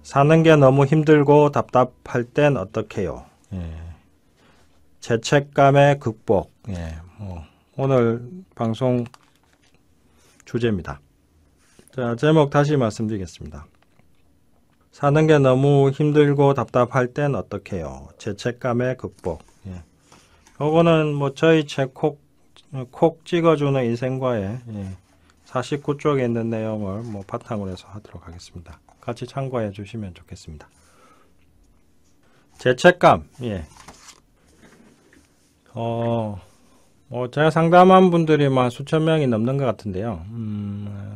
사는 게 너무 힘들고 답답할 땐 어떡해요? 예. 죄책감의 극복. 예. 오늘 방송 주제입니다. 자, 제목 다시 말씀드리겠습니다. 사는 게 너무 힘들고 답답할 땐 어떡해요? 죄책감의 극복. 예. 요거는 뭐 저희 책 콕 찍어주는 인생과의 49쪽에 있는 내용을 바탕으로 해서 하도록 하겠습니다. 같이 참고해 주시면 좋겠습니다. 죄책감. 예. 제가 상담한 분들이 수천 명이 넘는 것 같은데요.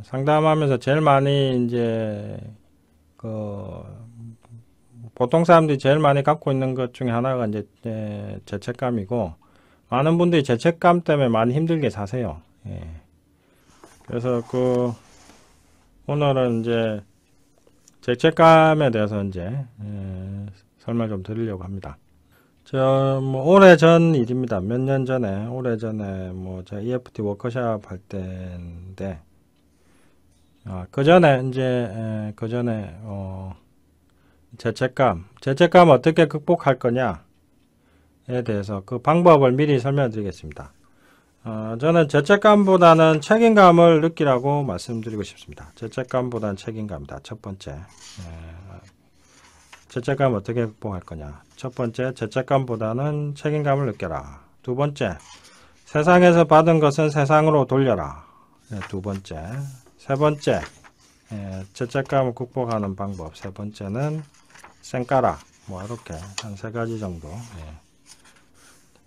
상담하면서 제일 많이 보통 사람들이 제일 많이 갖고 있는 것 중에 하나가 죄책감이고, 많은 분들이 죄책감 때문에 많이 힘들게 사세요. 예. 그래서 오늘은 죄책감에 대해서 설명 좀 드리려고 합니다. 오래전 일입니다. 몇 년 전에, 오래전에, 제가 EFT 워크숍 할 때인데, 그 전에, 죄책감 어떻게 극복할 거냐에 대해서 그 방법을 미리 설명드리겠습니다. 저는 죄책감보다는 책임감을 느끼라고 말씀드리고 싶습니다. 죄책감보다는 책임감이다. 첫 번째. 죄책감 어떻게 극복할 거냐. 첫 번째, 죄책감보다는 책임감을 느껴라. 두 번째, 세상에서 받은 것은 세상으로 돌려라. 두 번째. 세 번째, 죄책감을 극복하는 방법. 세 번째는 쌩까라. 이렇게 한 세 가지 정도.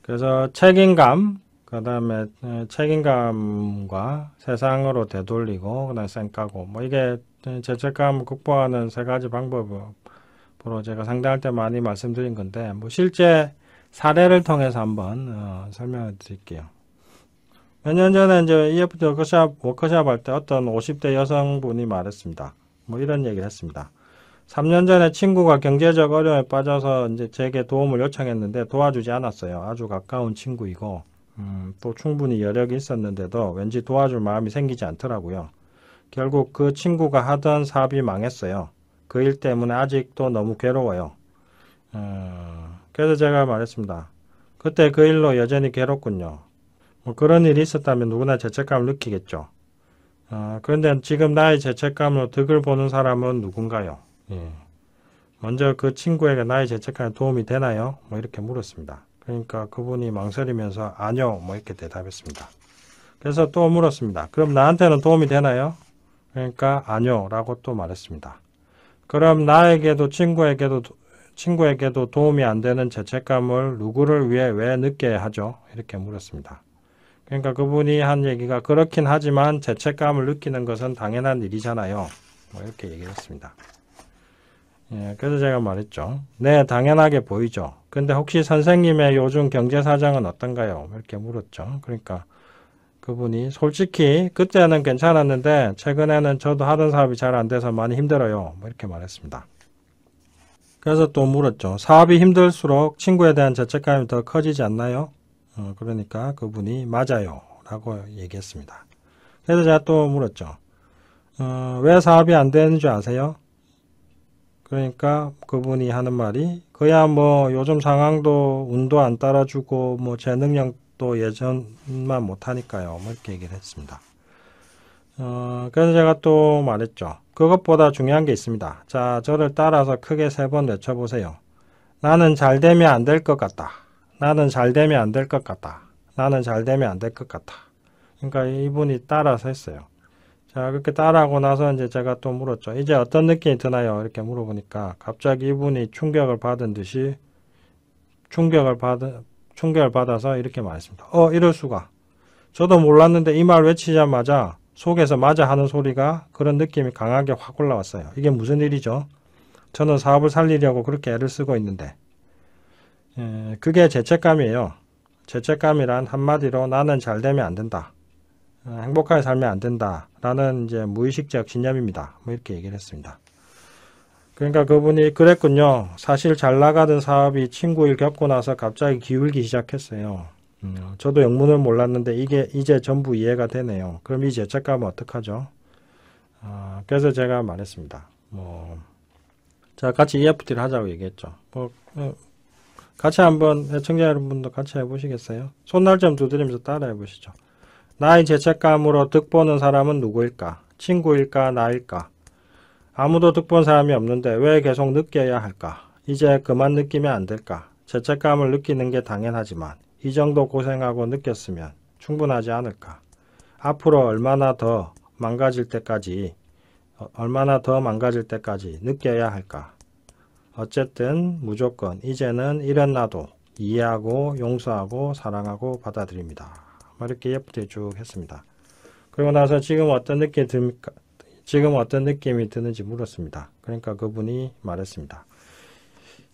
그래서 책임감, 그 다음에 책임감과 세상으로 되돌리고, 그 다음에 쌩까고. 이게 죄책감을 극복하는 세 가지 방법으로 제가 상담할 때 많이 말씀드린 건데, 실제 사례를 통해서 한번 설명을 드릴게요. 몇 년 전에 EFT 워크숍 할 때 어떤 50대 여성분이 말했습니다. 이런 얘기를 했습니다. 3년 전에 친구가 경제적 어려움에 빠져서 제게 도움을 요청했는데 도와주지 않았어요. 아주 가까운 친구이고, 또 충분히 여력이 있었는데도 왠지 도와줄 마음이 생기지 않더라고요. 결국 그 친구가 하던 사업이 망했어요. 그 일 때문에 아직도 너무 괴로워요. 그래서 제가 말했습니다. 그때 그 일로 여전히 괴롭군요. 그런 일이 있었다면 누구나 죄책감을 느끼겠죠. 그런데 지금 나의 죄책감으로 득을 보는 사람은 누군가요? 먼저 그 친구에게 나의 죄책감에 도움이 되나요? 이렇게 물었습니다. 그러니까 그분이 망설이면서 아니요, 이렇게 대답했습니다. 그래서 또 물었습니다. 그럼 나한테는 도움이 되나요? 그러니까 아니요, 라고 또 말했습니다. 그럼 나에게도 친구에게도 도움이 안 되는 죄책감을 누구를 위해 왜 느껴야 하죠? 이렇게 물었습니다. 그러니까 그분이 한 얘기가 그렇긴 하지만 죄책감을 느끼는 것은 당연한 일이잖아요. 이렇게 얘기를 했습니다. 그래서 제가 말했죠. 네, 당연하게 보이죠. 근데 혹시 선생님의 요즘 경제 사정은 어떤가요? 이렇게 물었죠. 그러니까 그분이 솔직히 그때는 괜찮았는데 최근에는 저도 하던 사업이 잘 안 돼서 많이 힘들어요. 이렇게 말했습니다. 그래서 또 물었죠. 사업이 힘들수록 친구에 대한 죄책감이 더 커지지 않나요? 그러니까 그분이 맞아요. 라고 얘기했습니다. 그래서 제가 또 물었죠. 왜 사업이 안 되는 줄 아세요? 그러니까 그분이 하는 말이 그야 요즘 상황도 운도 안 따라주고 제 능력도 예전만 못하니까요. 이렇게 얘기를 했습니다. 그래서 제가 또 말했죠. 그것보다 중요한 게 있습니다. 자, 저를 따라서 크게 3번 외쳐보세요. 나는 잘 되면 안 될 것 같다. 나는 잘 되면 안 될 것 같다. 나는 잘 되면 안 될 것 같다. 그러니까 이분이 따라서 했어요. 자, 그렇게 따라하고 나서 제가 또 물었죠. 이제 어떤 느낌이 드나요? 이렇게 물어보니까 갑자기 이분이 충격을 받은 듯이 충격을 받아서 이렇게 말했습니다. 이럴 수가. 저도 몰랐는데 이 말 외치자마자 속에서 맞아 하는 소리가 그런 느낌이 강하게 확 올라왔어요. 이게 무슨 일이죠? 저는 사업을 살리려고 그렇게 애를 쓰고 있는데. 그게 죄책감이에요. 죄책감이란 한마디로 나는 잘 되면 안 된다. 행복하게 살면 안 된다. 라는 무의식적 신념입니다. 이렇게 얘기를 했습니다. 그러니까 그분이 그랬군요. 사실 잘 나가던 사업이 친구 일 겪고 나서 갑자기 기울기 시작했어요. 저도 영문을 몰랐는데 이게 이제 전부 이해가 되네요. 그럼 이 죄책감은 어떡하죠? 그래서 제가 말했습니다. 자, 같이 EFT를 하자고 얘기했죠. 같이 한번 애청자 여러분도 같이 해보시겠어요? 손날 좀 두드리면서 따라 해보시죠. 나의 죄책감으로 득보는 사람은 누구일까? 친구일까? 나일까? 아무도 득본 사람이 없는데 왜 계속 느껴야 할까? 이제 그만 느끼면 안 될까? 죄책감을 느끼는 게 당연하지만 이 정도 고생하고 느꼈으면 충분하지 않을까? 앞으로 얼마나 더 망가질 때까지 느껴야 할까? 어쨌든 무조건 이제는 이런 나도 이해하고 용서하고 사랑하고 받아들입니다. 이렇게 EFT 쭉 했습니다. 그리고 나서 지금 어떤 느낌이 듭니까? 지금 어떤 느낌이 드는지 물었습니다. 그러니까 그분이 말했습니다.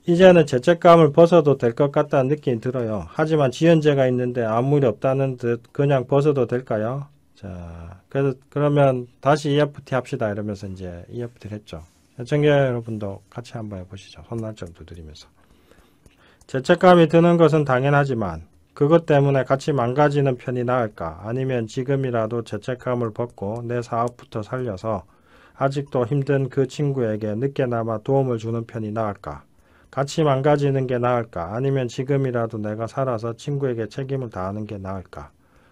이제는 죄책감을 벗어도 될 것 같다는 느낌이 들어요. 하지만 지은 죄가 있는데 아무 일이 없다는 듯 그냥 벗어도 될까요? 자, 그러면 다시 EFT 합시다. 이러면서 이제 EFT를 했죠. 애청자 여러분도 같이 한번 해보시죠. 손날점 두드리면서. 죄책감이 드는 것은 당연하지만 그것 때문에 같이 망가지는 편이 나을까? 아니면 지금이라도 죄책감을 벗고 내 사업부터 살려서 아직도 힘든 그 친구에게 늦게나마 도움을 주는 편이 나을까? 같이 망가지는 게 나을까? 아니면 지금이라도 내가 살아서 친구에게 책임을 다하는 게 나을까?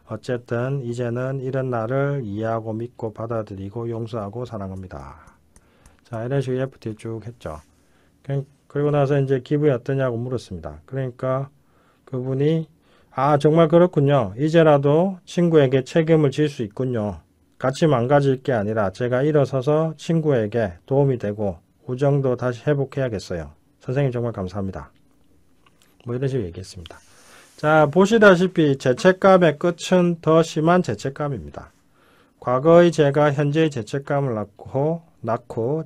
어쨌든 이제는 이런 나를 이해하고 믿고 받아들이고 용서하고 사랑합니다. 자, 이런 식으로 EFT 쭉 했죠. 그리고 나서 이제 기분이 어떠냐고 물었습니다. 그러니까 그분이 정말 그렇군요. 이제라도 친구에게 책임을 질 수 있군요. 같이 망가질 게 아니라 제가 일어서서 친구에게 도움이 되고 우정도 다시 회복해야겠어요. 선생님 정말 감사합니다. 이런 식으로 얘기했습니다. 자, 보시다시피 죄책감의 끝은 더 심한 죄책감입니다. 과거의 죄가 현재의 죄책감을 낳고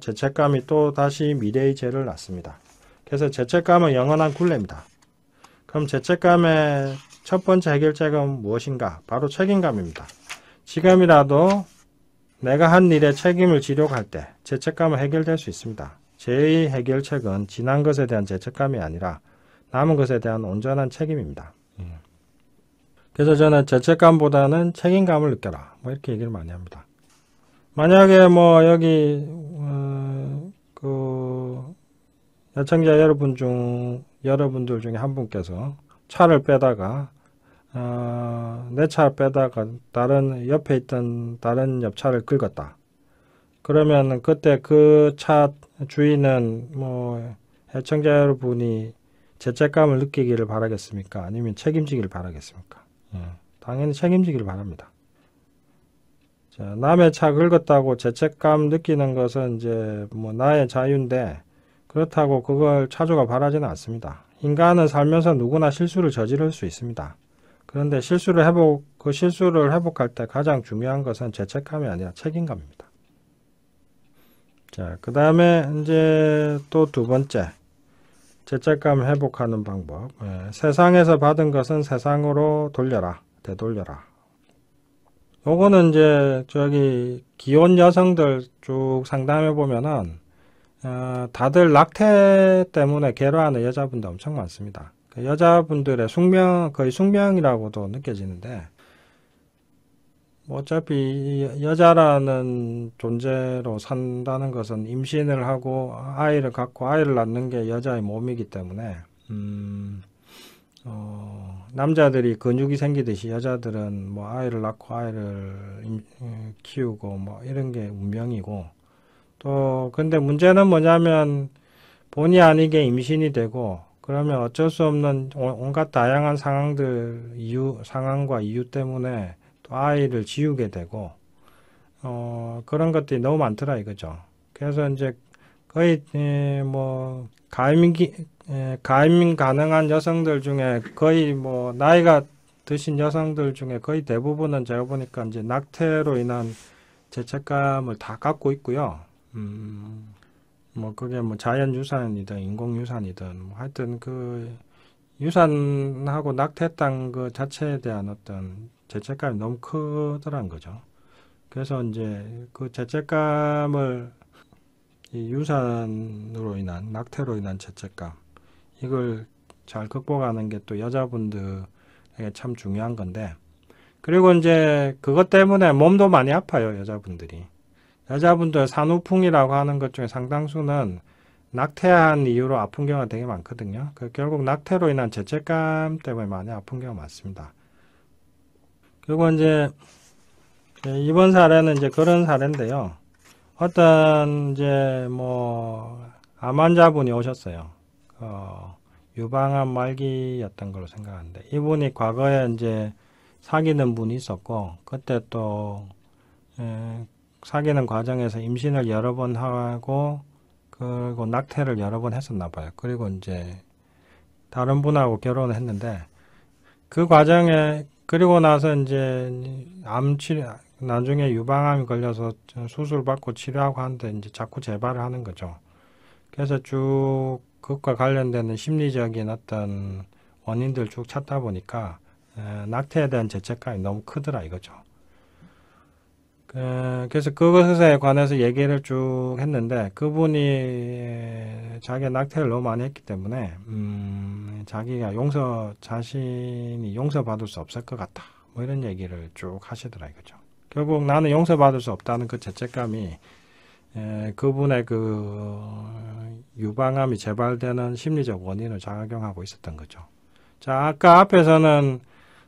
죄책감이 또 다시 미래의 죄를 낳습니다. 그래서 죄책감은 영원한 굴레입니다. 그럼 죄책감의 첫 번째 해결책은 무엇인가? 바로 책임감입니다. 지금이라도 내가 한 일에 책임을 지려고 할 때 죄책감은 해결될 수 있습니다. 죄의 해결책은 지난 것에 대한 죄책감이 아니라 남은 것에 대한 온전한 책임입니다. 그래서 저는 죄책감보다는 책임감을 느껴라. 이렇게 얘기를 많이 합니다. 만약에 여기 애청자 여러분들 중에 한 분께서 차를 빼다가 내 차를 빼다가 옆에 있던 다른 옆차를 긁었다. 그러면 그때 그 차 주인은 애청자 여러분이 죄책감을 느끼기를 바라겠습니까? 아니면 책임지기를 바라겠습니까? 당연히 책임지기를 바랍니다. 자, 남의 차 긁었다고 죄책감 느끼는 것은 이제 나의 자유인데 그렇다고 그걸 차주가 바라지는 않습니다. 인간은 살면서 누구나 실수를 저지를 수 있습니다. 그런데 그 실수를 회복할 때 가장 중요한 것은 죄책감이 아니라 책임감입니다. 자, 그 다음에 이제 또 두 번째. 죄책감 회복하는 방법. 세상에서 받은 것은 세상으로 되돌려라. 요거는 이제 기혼 여성들 쭉 상담해 보면은 다들 낙태 때문에 괴로워하는 여자분들 엄청 많습니다. 그 여자분들의 거의 숙명이라고도 느껴지는데 어차피 여자라는 존재로 산다는 것은 임신을 하고 아이를 갖고 아이를 낳는 게 여자의 몸이기 때문에 남자들이 근육이 생기듯이 여자들은 아이를 낳고 아이를 키우고 이런 게 운명이고 또 근데 문제는 뭐냐면 본의 아니게 임신이 되고 그러면 어쩔 수 없는 온갖 다양한 상황과 이유 때문에 아이를 지우게 되고 그런 것들이 너무 많더라 이거죠. 그래서 이제 거의 가임 가능한 여성들 중에 거의 나이가 드신 여성들 중에 거의 대부분은 제가 보니까 이제 낙태로 인한 죄책감을 다 갖고 있고요. 그게 자연 유산이든 인공 유산이든 하여튼 그 유산하고 낙태했다는 그 자체에 대한 어떤 죄책감이 너무 크더란 거죠. 그래서 이제 그 죄책감을 이 유산으로 인한 낙태로 인한 죄책감 이걸 잘 극복하는 게 또 여자분들에게 참 중요한 건데 그리고 이제 그것 때문에 몸도 많이 아파요. 여자분들 산후풍이라고 하는 것 중에 상당수는 낙태한 이유로 아픈 경우가 되게 많거든요. 결국 낙태로 인한 죄책감 때문에 많이 아픈 경우가 많습니다. 그리고 이제 이번 사례는 이제 그런 사례인데요. 어떤 이제 뭐 암 환자분이 오셨어요. 유방암 말기였던 걸로 생각하는데 이분이 과거에 이제 사귀는 분이 있었고 그때 또 사귀는 과정에서 임신을 여러 번 하고 그리고 낙태를 여러 번 했었나 봐요. 그리고 이제 다른 분하고 결혼을 했는데 그 과정에 그리고 나서 이제 암 치료 나중에 유방암이 걸려서 수술 받고 치료하고 하는데 이제 자꾸 재발을 하는 거죠. 그래서 쭉 그것과 관련되는 심리적인 어떤 원인들 쭉 찾다 보니까 낙태에 대한 죄책감이 너무 크더라 이거죠. 그래서 그것에 관해서 얘기를 쭉 했는데 그분이 자기가 낙태를 너무 많이 했기 때문에 자기가 자신이 용서받을 수 없을 것 같다 뭐 이런 얘기를 쭉 하시더라 이거죠. 결국 나는 용서받을 수 없다는 그 죄책감이 그분의 그 유방암이 재발되는 심리적 원인을 작용하고 있었던 거죠. 자, 아까 앞에서는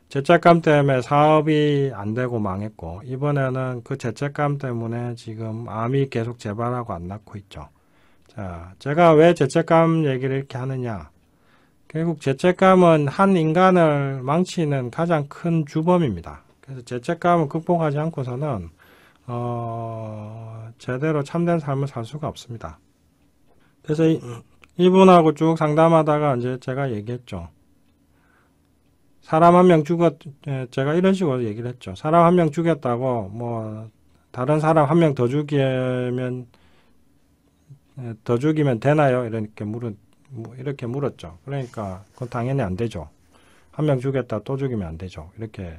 죄책감 때문에 사업이 안 되고 망했고 이번에는 그 죄책감 때문에 지금 암이 계속 재발하고 안 낫고 있죠. 자, 제가 왜 죄책감 얘기를 이렇게 하느냐. 결국 죄책감은 한 인간을 망치는 가장 큰 주범입니다. 그래서 죄책감을 극복하지 않고서는 제대로 참된 삶을 살 수가 없습니다. 그래서 이분하고 쭉 상담하다가 이제 제가 얘기했죠. 사람 한 명 제가 이런 식으로 얘기를 했죠. 사람 한 명 죽였다고, 뭐, 다른 사람 한 명 더 죽이면 되나요? 이렇게 물었죠. 그러니까, 그건 당연히 안 되죠. 한 명 죽였다 또 죽이면 안 되죠. 이렇게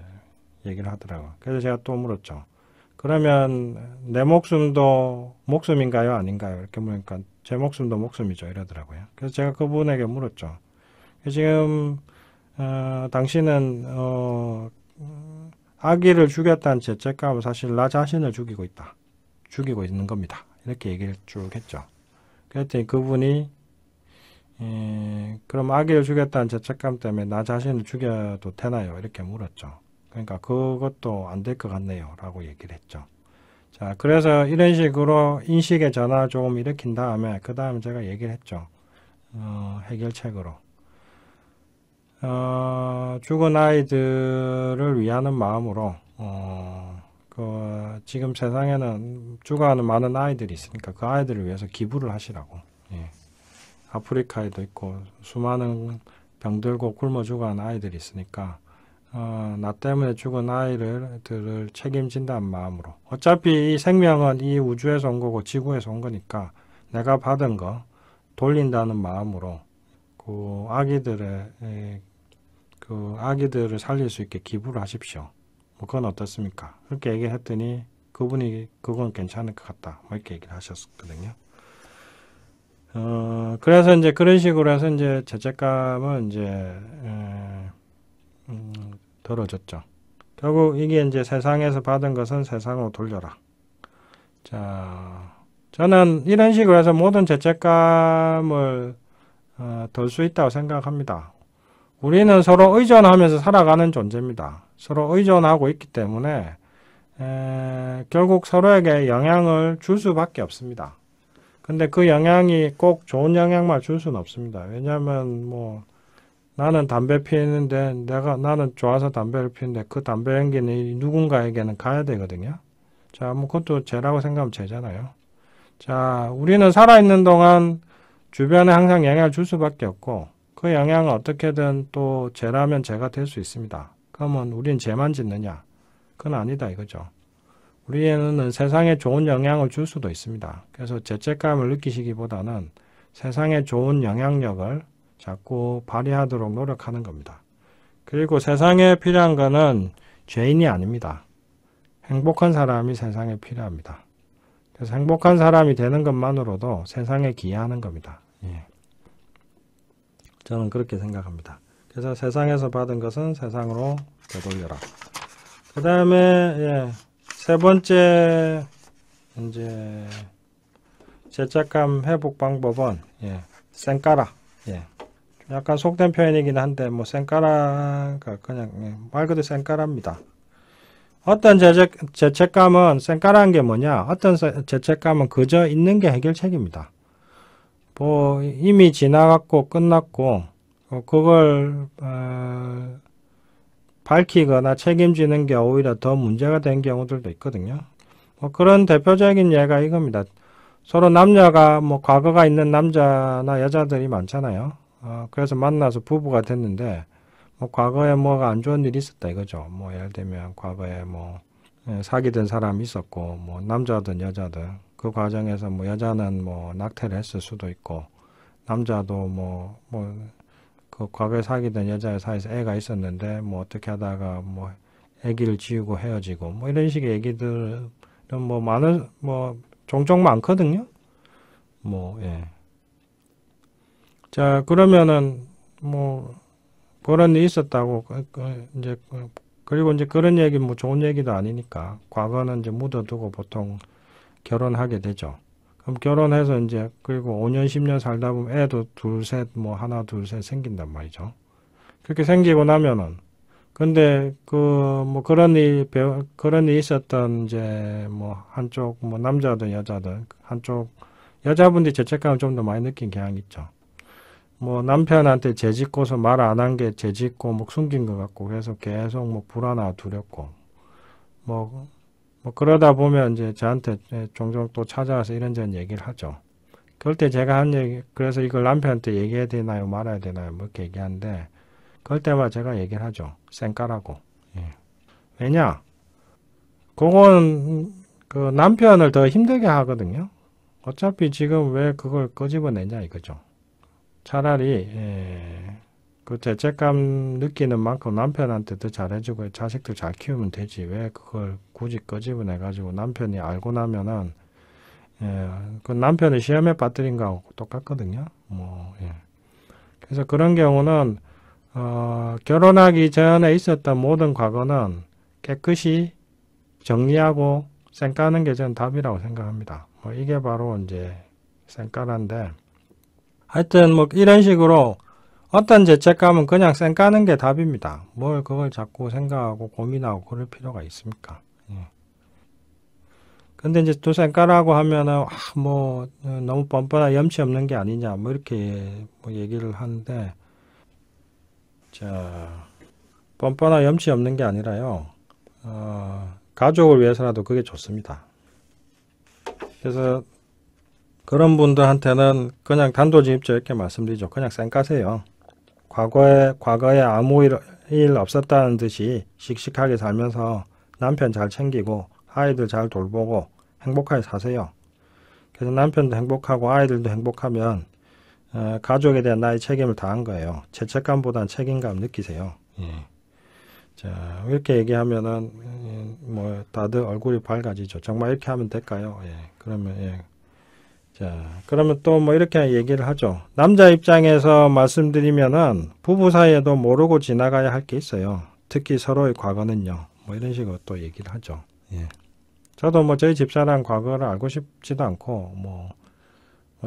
얘기를 하더라고요. 그래서 제가 또 물었죠. 그러면 내 목숨도 목숨인가요? 아닌가요? 이렇게 물으니까 제 목숨도 목숨이죠. 이러더라고요. 그래서 제가 그분에게 물었죠. 지금 당신은 아기를 죽였다는 죄책감은 사실 나 자신을 죽이고 있는 겁니다. 이렇게 얘기를 쭉 했죠. 그랬더니 그분이 그럼 아기를 죽였다는 죄책감 때문에 나 자신을 죽여도 되나요? 이렇게 물었죠. 그러니까 그것도 안 될 것 같네요. 라고 얘기를 했죠. 자, 그래서 이런 식으로 인식의 전환을 조금 일으킨 다음에 그 다음에 제가 얘기를 했죠. 해결책으로. 죽은 아이들을 위하는 마음으로 지금 세상에는 죽어가는 많은 아이들이 있으니까 그 아이들을 위해서 기부를 하시라고. 예. 아프리카에도 있고 수많은 병들고 굶어 죽어가는 아이들이 있으니까 나 때문에 죽은 아이들을 책임진다는 마음으로. 어차피 이 생명은 이 우주에서 온 거고 지구에서 온 거니까 내가 받은 거 돌린다는 마음으로 그 아기들을 살릴 수 있게 기부를 하십시오. 뭐 그건 어떻습니까? 그렇게 얘기했더니 그분이 그건 괜찮을 것 같다. 뭐 이렇게 얘기를 하셨거든요. 그래서 이제 그런 식으로 해서 이제 죄책감은 이제 덜어졌죠. 결국 이게 이제 세상에서 받은 것은 세상으로 돌려라. 자, 저는 이런 식으로 해서 모든 죄책감을 덜 수 있다고 생각합니다. 우리는 서로 의존하면서 살아가는 존재입니다. 서로 의존하고 있기 때문에 결국 서로에게 영향을 줄 수밖에 없습니다. 근데 그 영향이 꼭 좋은 영향만 줄 수는 없습니다. 왜냐하면 뭐 나는 담배 피우는데 나는 좋아서 담배를 피우는데 그 담배 연기는 누군가에게는 가야 되거든요. 자, 뭐 그것도 죄라고 생각하면 죄잖아요. 자, 우리는 살아있는 동안 주변에 항상 영향을 줄 수밖에 없고 그 영향은 어떻게든 또 죄라면 죄가 될 수 있습니다. 그러면 우리는 죄만 짓느냐? 그건 아니다 이거죠. 우리는 세상에 좋은 영향을 줄 수도 있습니다. 그래서 죄책감을 느끼시기보다는 세상에 좋은 영향력을 자꾸 발휘하도록 노력하는 겁니다. 그리고 세상에 필요한 것은 죄인이 아닙니다. 행복한 사람이 세상에 필요합니다. 그래서 행복한 사람이 되는 것만으로도 세상에 기여하는 겁니다. 예. 저는 그렇게 생각합니다. 그래서 세상에서 받은 것은 세상으로 되돌려라. 그 다음에 세 번째 이제 죄책감 회복 방법은 쌩까라. 약간 속된 표현이긴 한데 뭐 쌩까라가 그냥 말 그대로 쌩까랍니다. 어떤 죄책감은 쌩까라는 게 뭐냐? 어떤 죄책감은 그저 있는 게 해결책입니다. 뭐 이미 지나갔고 끝났고 그걸 밝히거나 책임지는 게 오히려 더 문제가 된 경우들도 있거든요. 뭐 그런 대표적인 예가 이겁니다. 서로 남녀가 뭐 과거가 있는 남자나 여자들이 많잖아요. 그래서 만나서 부부가 됐는데 뭐 과거에 뭐가 안 좋은 일이 있었다 이거죠. 뭐 예를 들면 과거에 뭐 사귀던 사람이 있었고 뭐 남자든 여자든 그 과정에서 뭐 여자는 뭐 낙태를 했을 수도 있고 남자도 그 과거에 사귀던 여자의 사이에서 애가 있었는데 뭐 어떻게 하다가 뭐 애기를 지우고 헤어지고 뭐 이런 식의 얘기들은 뭐 종종 많거든요. 자, 그러면은 뭐 그런 일이 있었다고 이제 그리고 이제 그런 얘기 뭐 좋은 얘기도 아니니까 과거는 이제 묻어두고 보통 결혼하게 되죠. 그럼 결혼해서 이제 그리고 5년 10년 살다 보면 애도 둘 셋 뭐 하나 둘 셋 생긴단 말이죠. 그렇게 생기고 나면은 근데 뭐 그런 일이 있었던 이제 뭐 한쪽 뭐 남자든 여자든 한쪽 여자분들이 죄책감을 좀 더 많이 느낀 경향이 있죠. 뭐 남편한테 죄짓고서 말 안 한 게 죄짓고 뭐 숨긴 것 같고 그래서 계속 뭐 불안하고 두렵고 뭐 그러다 보면 이제 저한테 종종 또 찾아와서 이런저런 얘기를 하죠. 그럴 때 제가 한 얘기 그래서 이걸 남편한테 얘기해야 되나요 말아야 되나요 뭐 이렇게 얘기하는데 그럴 때마다 제가 얘기를 하죠. 쌩까라고. 왜냐? 그건 그 남편을 더 힘들게 하거든요. 어차피 지금 왜 그걸 끄집어내냐 이거죠. 차라리 그 죄책감 느끼는 만큼 남편한테 더 잘해주고 자식들 잘 키우면 되지. 왜 그걸 굳이 끄집어내가지고 남편이 알고 나면은 그 남편을 시험에 빠뜨린 거하고 똑같거든요. 그래서 그런 경우는 결혼하기 전에 있었던 모든 과거는 깨끗이 정리하고 쌩까는 게 저는 답이라고 생각합니다. 이게 바로 이제 쌩까란데 하여튼 뭐 이런 식으로 어떤 죄책감은 그냥 쌩까는 게 답입니다. 뭘 그걸 자꾸 생각하고 고민하고 그럴 필요가 있습니까? 근데 이제 또 쌩까라고 하면은 너무 뻔뻔한 염치 없는 게 아니냐 뭐 이렇게 뭐 얘기를 하는데 자 뻔뻔한 염치 없는 게 아니라요. 가족을 위해서라도 그게 좋습니다. 그래서 그런 분들한테는 그냥 단도직입적으로 이렇게 말씀드리죠. 그냥 쌩까세요. 과거에 아무 일 없었다는 듯이 씩씩하게 살면서 남편 잘 챙기고 아이들 잘 돌보고 행복하게 사세요. 그래서 남편도 행복하고 아이들도 행복하면 가족에 대한 나의 책임을 다한 거예요. 죄책감보다는 책임감 느끼세요. 자, 이렇게 얘기하면은 뭐 다들 얼굴이 밝아지죠. 정말 이렇게 하면 될까요? 그러면 또 뭐 이렇게 얘기를 하죠. 남자 입장에서 말씀드리면은 부부 사이에도 모르고 지나가야 할 게 있어요. 특히 서로의 과거는요. 뭐 이런 식으로 또 얘기를 하죠. 저도 뭐 저희 집사람 과거를 알고 싶지도 않고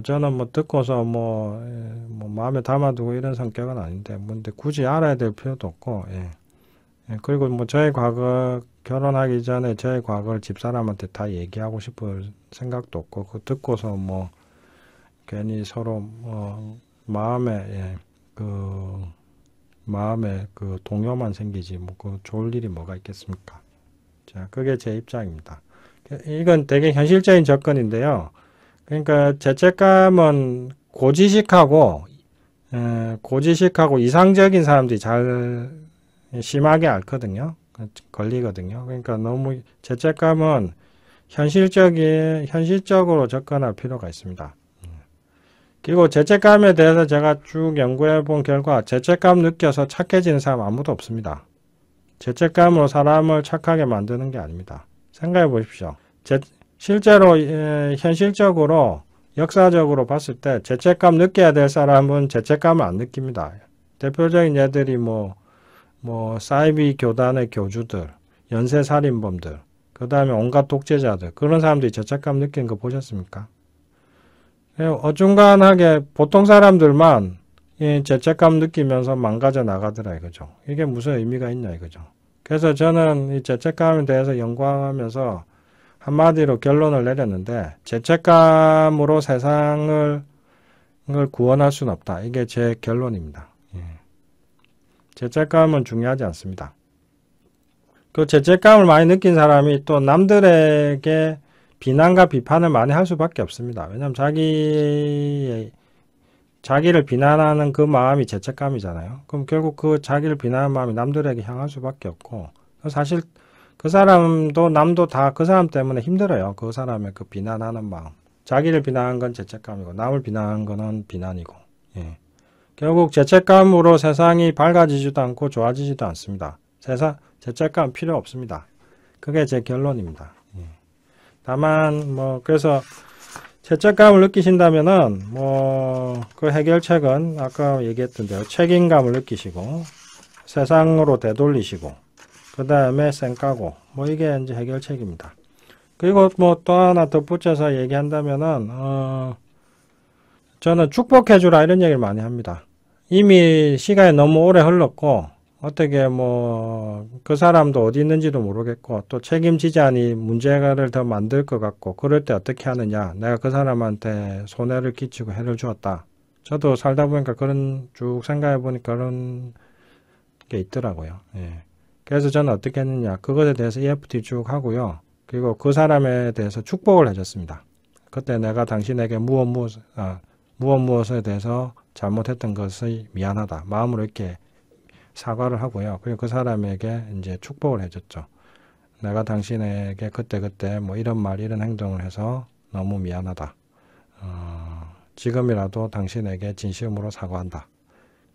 저는 뭐 듣고서 뭐 마음에 담아두고 이런 성격은 아닌데 근데 굳이 알아야 될 필요도 없고 그리고 뭐 저의 과거 결혼하기 전에 저의 과거를 집사람한테 다 얘기하고 싶을 생각도 없고 그 듣고서 뭐 괜히 서로 마음에 그 동요만 생기지 뭐 그 좋을 일이 뭐가 있겠습니까? 자, 그게 제 입장입니다. 이건 되게 현실적인 접근인데요. 그러니까 죄책감은 고지식하고 이상적인 사람들이 잘 심하게 앓거든요. 걸리거든요. 그러니까 너무 죄책감은 현실적으로 접근할 필요가 있습니다. 그리고 죄책감에 대해서 제가 쭉 연구해 본 결과 죄책감 느껴서 착해지는 사람 아무도 없습니다. 죄책감으로 사람을 착하게 만드는 게 아닙니다. 생각해 보십시오. 실제로 현실적으로 역사적으로 봤을 때 죄책감 느껴야 될 사람은 죄책감을 안 느낍니다. 대표적인 예들이 사이비 교단의 교주들, 연쇄살인범들, 그 다음에 온갖 독재자들 그런 사람들이 죄책감 느끼는 거 보셨습니까? 어중간하게 보통 사람들만 이 죄책감 느끼면서 망가져 나가더라 이거죠. 이게 무슨 의미가 있냐 이거죠. 그래서 저는 이 죄책감에 대해서 연구하면서 한마디로 결론을 내렸는데, 죄책감으로 세상을 구원할 수는 없다. 이게 제 결론입니다. 예. 죄책감은 중요하지 않습니다. 그 죄책감을 많이 느낀 사람이 또 남들에게 비난과 비판을 많이 할 수밖에 없습니다. 왜냐하면 자기를 비난하는 그 마음이 죄책감이잖아요. 그럼 결국 그 자기를 비난하는 마음이 남들에게 향할 수밖에 없고, 사실 그 사람도 남도 다 그 사람 때문에 힘들어요. 그 사람의 그 비난하는 마음. 자기를 비난하는 건 죄책감이고 남을 비난하는 거는 비난이고. 예. 결국 죄책감으로 세상이 밝아지지도 않고 좋아지지도 않습니다. 죄책감 필요 없습니다. 그게 제 결론입니다. 예. 다만 그래서 죄책감을 느끼신다면은 그 해결책은 아까 얘기했던 대로 책임감을 느끼시고 세상으로 되돌리시고 그 다음에 쌩까고 이게 이제 해결책입니다. 그리고 또 하나 덧붙여서 얘기한다면은 저는 축복해주라 이런 얘기를 많이 합니다. 이미 시간이 너무 오래 흘렀고 어떻게 그 사람도 어디 있는지도 모르겠고 또 책임지자니 문제를 더 만들 것 같고 그럴 때 어떻게 하느냐. 내가 그 사람한테 손해를 끼치고 해를 주었다. 저도 살다 보니까 쭉 생각해 보니까 그런 게 있더라고요. 예. 그래서 저는 어떻게 했느냐. 그것에 대해서 EFT 쭉 하고요. 그리고 그 사람에 대해서 축복을 해줬습니다. 그때 내가 당신에게 무엇에 대해서 잘못했던 것을 미안하다. 마음으로 이렇게 사과를 하고요. 그리고 그 사람에게 이제 축복을 해줬죠. 내가 당신에게 그때 이런 말, 이런 행동을 해서 너무 미안하다. 지금이라도 당신에게 진심으로 사과한다.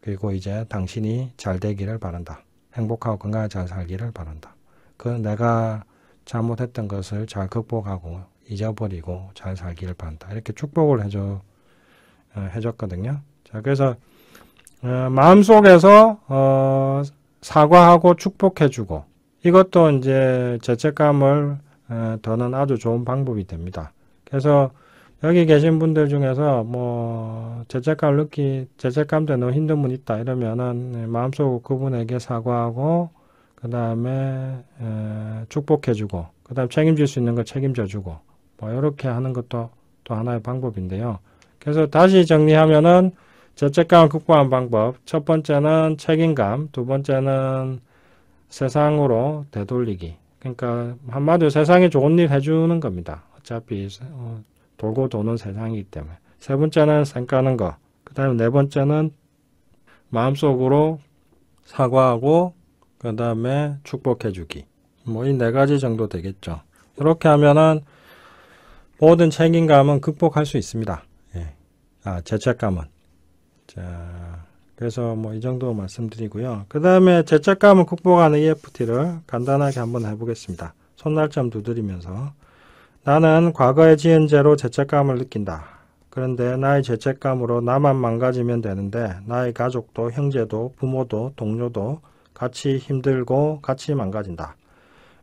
그리고 이제 당신이 잘 되기를 바란다. 행복하고 건강하게 잘 살기를 바란다. 내가 잘못했던 것을 잘 극복하고 잊어버리고 잘 살기를 바란다. 이렇게 축복을 해줬거든요. 자, 그래서 마음속에서 사과하고 축복해주고 이것도 이제 죄책감을 더는 아주 좋은 방법이 됩니다. 그래서 여기 계신 분들 중에서 죄책감 때문에 너무 힘든 분 있다 이러면은 마음속으로 그분에게 사과하고 그 다음에 축복해주고 그 다음에 책임질 수 있는 거 책임져주고 이렇게 하는 것도 또 하나의 방법인데요. 그래서 다시 정리하면은 죄책감을 극복하는 방법. 첫 번째는 책임감, 두 번째는 세상으로 되돌리기. 그러니까 한마디로 세상에 좋은 일 해주는 겁니다. 어차피 돌고 도는 세상이기 때문에. 세 번째는 쌩까는 거. 그 다음에 네 번째는 마음속으로 사과하고 그 다음에 축복해주기. 이 네 가지 정도 되겠죠. 이렇게 하면은 모든 책임감은 극복할 수 있습니다. 예. 죄책감은. 자, 그래서 이 정도 말씀드리고요. 그 다음에 죄책감을 극복하는 EFT를 간단하게 한번 해보겠습니다. 손날점 두드리면서 나는 과거에 지은 죄로 죄책감을 느낀다. 그런데 나의 죄책감으로 나만 망가지면 되는데 나의 가족도 형제도 부모도 동료도 같이 힘들고 같이 망가진다.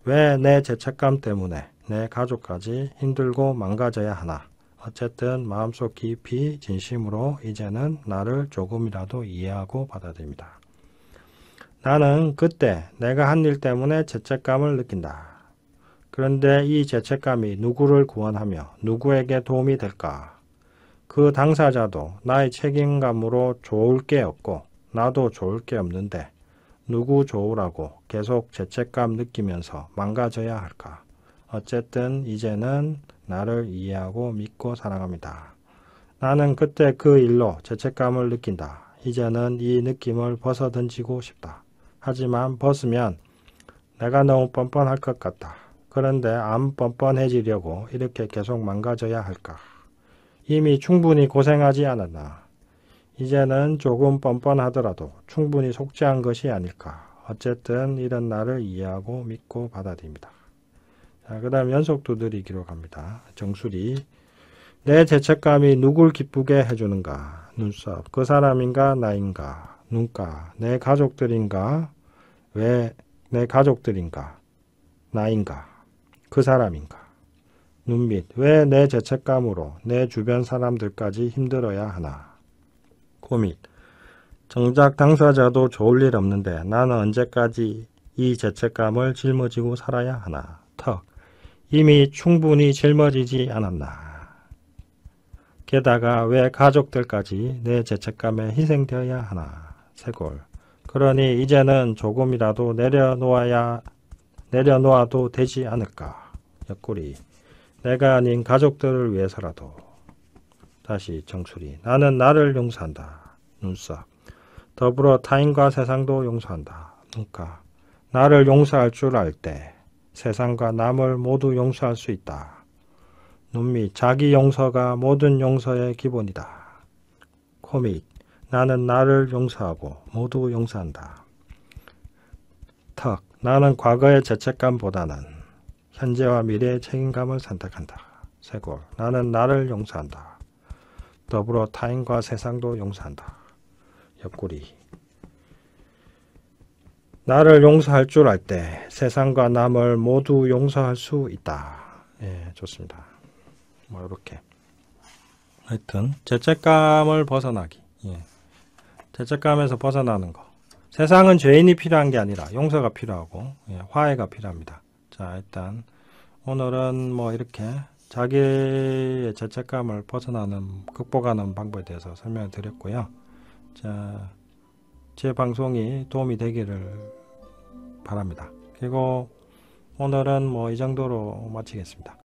왜 내 죄책감 때문에 내 가족까지 힘들고 망가져야 하나. 어쨌든 마음속 깊이 진심으로 이제는 나를 조금이라도 이해하고 받아들입니다. 나는 그때 내가 한 일 때문에 죄책감을 느낀다. 그런데 이 죄책감이 누구를 구원하며 누구에게 도움이 될까? 그 당사자도 나의 책임감으로 좋을 게 없고 나도 좋을 게 없는데 누구 좋으라고 계속 죄책감 느끼면서 망가져야 할까? 어쨌든 이제는 나를 이해하고 믿고 사랑합니다. 나는 그때 그 일로 죄책감을 느낀다. 이제는 이 느낌을 벗어던지고 싶다. 하지만 벗으면 내가 너무 뻔뻔할 것 같다. 그런데 안 뻔뻔해지려고 이렇게 계속 망가져야 할까? 이미 충분히 고생하지 않았나? 이제는 조금 뻔뻔하더라도 충분히 속죄한 것이 아닐까? 어쨌든 이런 나를 이해하고 믿고 받아들입니다. 자, 그 다음 연속 두드리기로 갑니다. 정수리. 내 죄책감이 누굴 기쁘게 해주는가? 눈썹. 그 사람인가 나인가? 눈가. 내 가족들인가? 왜 내 가족들인가? 나인가? 그 사람인가? 눈밑 왜 내 죄책감으로 내 주변 사람들까지 힘들어야 하나. 코밑 정작 당사자도 좋을 일 없는데 나는 언제까지 이 죄책감을 짊어지고 살아야 하나. 턱 이미 충분히 짊어지지 않았나. 게다가 왜 가족들까지 내 죄책감에 희생되어야 하나. 쇄골 그러니 이제는 조금이라도 내려놓아도 되지 않을까. 옆구리 내가 아닌 가족들을 위해서라도. 다시 정수리 나는 나를 용서한다. 눈썹 더불어 타인과 세상도 용서한다. 눈가 나를 용서할 줄 알 때 세상과 남을 모두 용서할 수 있다. 눈밑 자기 용서가 모든 용서의 기본이다. 코밑 나는 나를 용서하고 모두 용서한다. 턱 나는 과거의 죄책감보다는 현재와 미래의 책임감을 선택한다. 쇄골 나는 나를 용서한다. 더불어 타인과 세상도 용서한다. 옆구리 나를 용서할 줄 알 때 세상과 남을 모두 용서할 수 있다. 예, 좋습니다. 뭐 이렇게 하여튼 죄책감을 벗어나기. 예. 죄책감에서 벗어나는 거. 세상은 죄인이 필요한 게 아니라 용서가 필요하고 예, 화해가 필요합니다. 자, 일단 오늘은 뭐 이렇게 자기의 죄책감을 벗어나는 극복하는 방법에 대해서 설명을 드렸고요. 자, 제 방송이 도움이 되기를 바랍니다. 그리고 오늘은 뭐 이 정도로 마치겠습니다.